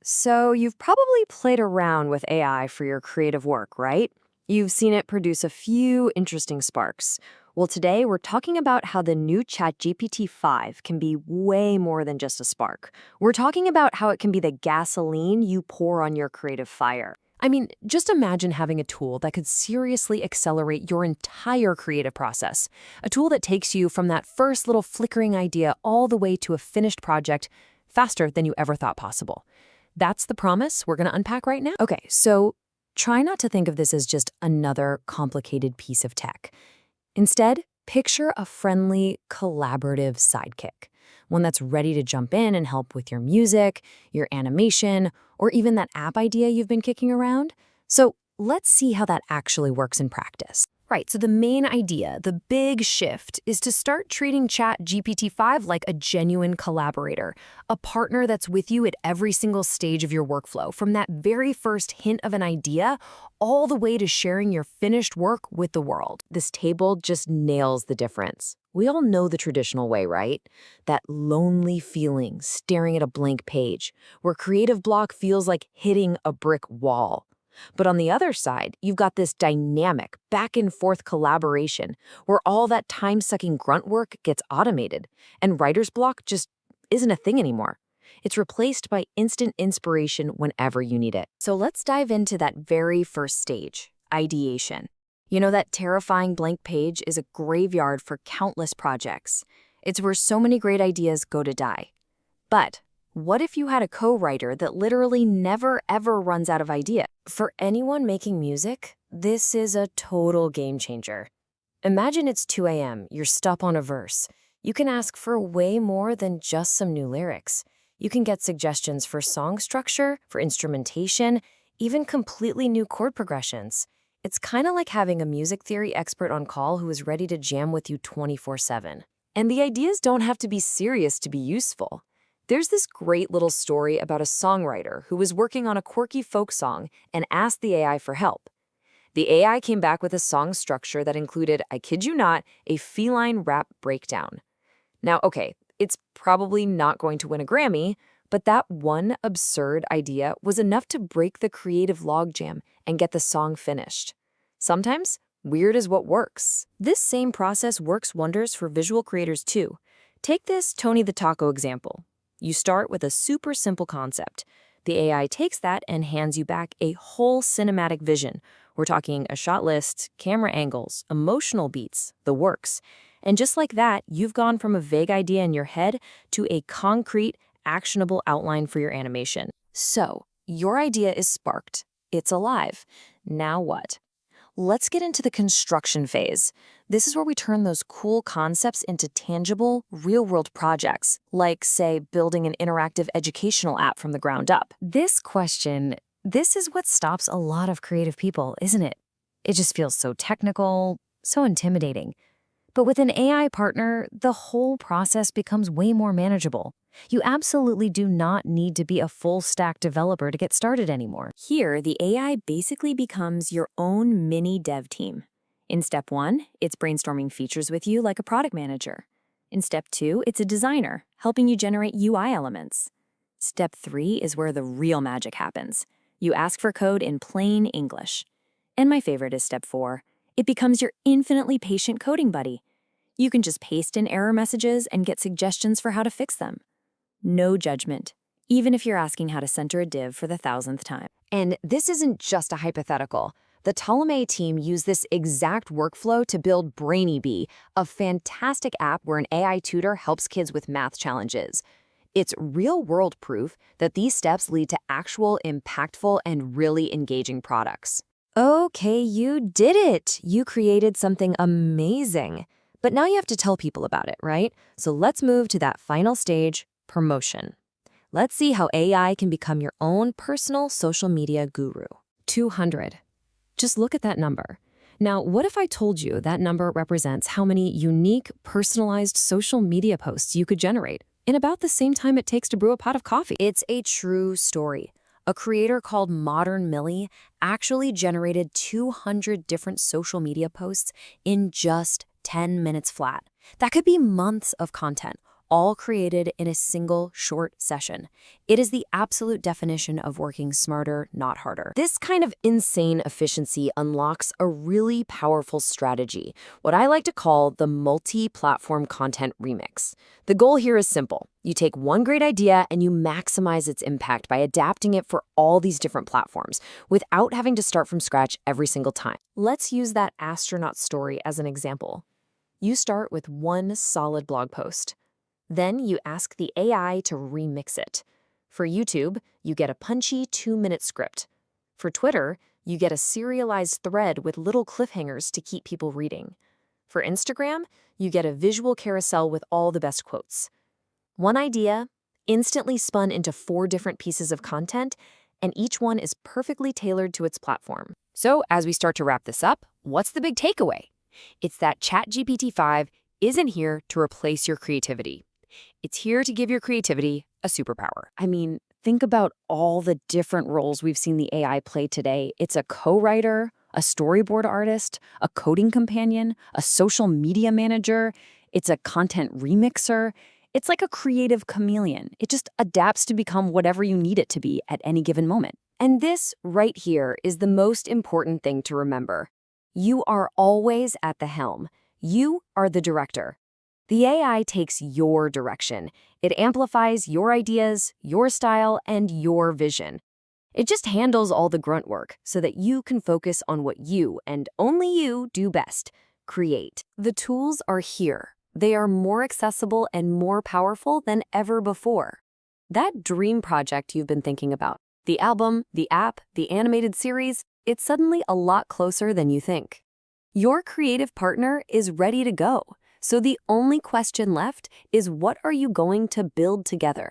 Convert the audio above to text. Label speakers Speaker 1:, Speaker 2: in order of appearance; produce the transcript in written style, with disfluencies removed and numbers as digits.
Speaker 1: So you've probably played around with AI for your creative work, right? You've seen it produce a few interesting sparks. Well, today we're talking about how the new ChatGPT-5 can be way more than just a spark. We're talking about how it can be the gasoline you pour on your creative fire.
Speaker 2: I mean, just imagine having a tool that could seriously accelerate your entire creative process. A tool that takes you from that first little flickering idea all the way to a finished project faster than you ever thought possible. That's the promise we're going to unpack right now.
Speaker 1: Okay, so try not to think of this as just another complicated piece of tech. Instead, picture a friendly, collaborative sidekick, one that's ready to jump in and help with your music, your animation, or even that app idea you've been kicking around. So let's see how that actually works in practice.
Speaker 2: Right, so the main idea, the big shift, is to start treating ChatGPT-5 like a genuine collaborator, a partner that's with you at every single stage of your workflow, from that very first hint of an idea all the way to sharing your finished work with the world.
Speaker 1: This table just nails the difference. We all know the traditional way, right? That lonely feeling staring at a blank page, where creative block feels like hitting a brick wall. But on the other side, you've got this dynamic, back-and-forth collaboration where all that time-sucking grunt work gets automated, and writer's block just isn't a thing anymore. It's replaced by instant inspiration whenever you need it. So let's dive into that very first stage, ideation. You know, that terrifying blank page is a graveyard for countless projects. It's where so many great ideas go to die. But what if you had a co-writer that literally never ever runs out of ideas? For anyone making music, this is a total game changer. Imagine it's 2 a.m., you're stuck on a verse. You can ask for way more than just some new lyrics. You can get suggestions for song structure, for instrumentation, even completely new chord progressions. It's kind of like having a music theory expert on call who is ready to jam with you 24/7. And the ideas don't have to be serious to be useful. There's this great little story about a songwriter who was working on a quirky folk song and asked the AI for help. The AI came back with a song structure that included, I kid you not, a feline rap breakdown. Now, okay, it's probably not going to win a Grammy, but that one absurd idea was enough to break the creative logjam and get the song finished. Sometimes, weird is what works. This same process works wonders for visual creators too. Take this Tony the Taco example. You start with a super simple concept. The AI takes that and hands you back a whole cinematic vision. We're talking a shot list, camera angles, emotional beats, the works. And just like that, you've gone from a vague idea in your head to a concrete, actionable outline for your animation. So, your idea is sparked. It's alive. Now what? Let's get into the construction phase. This is where we turn those cool concepts into tangible, real-world projects, like, say, building an interactive educational app from the ground up. This is what stops a lot of creative people, isn't it? It just feels so technical, so intimidating. But with an AI partner, the whole process becomes way more manageable. You absolutely do not need to be a full-stack developer to get started anymore. Here, the AI basically becomes your own mini dev team. In step 1, it's brainstorming features with you like a product manager. In step 2, it's a designer, helping you generate UI elements. Step 3 is where the real magic happens. You ask for code in plain English. And my favorite is step 4. It becomes your infinitely patient coding buddy. You can just paste in error messages and get suggestions for how to fix them. No judgment, even if you're asking how to center a div for the 1,000th time. And this isn't just a hypothetical. The Ptolemy team used this exact workflow to build Brainy Bee, a fantastic app where an AI tutor helps kids with math challenges. It's real-world proof that these steps lead to actual, impactful, and really engaging products. Okay, you did it! You created something amazing. But now you have to tell people about it, right? So let's move to that final stage, promotion. Let's see how AI can become your own personal social media guru. 200. Just look at that number. Now, what if I told you that number represents how many unique, personalized social media posts you could generate in about the same time it takes to brew a pot of coffee? It's a true story. A creator called Modern Millie actually generated 200 different social media posts in just 10 minutes flat. That could be months of content,
Speaker 2: all created in a single short session. It is the absolute definition of working smarter, not harder.
Speaker 1: This kind of insane efficiency unlocks a really powerful strategy, what I like to call the multi-platform content remix. The goal here is simple. You take one great idea and you maximize its impact by adapting it for all these different platforms without having to start from scratch every single time. Let's use that astronaut story as an example. You start with one solid blog post. Then you ask the AI to remix it. For YouTube, you get a punchy 2-minute script. For Twitter, you get a serialized thread with little cliffhangers to keep people reading. For Instagram, you get a visual carousel with all the best quotes. One idea, instantly spun into 4 different pieces of content, and each one is perfectly tailored to its platform.
Speaker 2: So, as we start to wrap this up, what's the big takeaway? It's that ChatGPT-5 isn't here to replace your creativity. It's here to give your creativity a superpower.
Speaker 1: I mean, think about all the different roles we've seen the AI play today. It's a co-writer, a storyboard artist, a coding companion, a social media manager. It's a content remixer. It's like a creative chameleon. It just adapts to become whatever you need it to be at any given moment. And this right here is the most important thing to remember. You are always at the helm. You are the director. The AI takes your direction. It amplifies your ideas, your style, and your vision. It just handles all the grunt work so that you can focus on what you and only you do best: create. The tools are here. They are more accessible and more powerful than ever before. That dream project you've been thinking about, the album, the app, the animated series, it's suddenly a lot closer than you think. Your creative partner is ready to go. So the only question left is, what are you going to build together?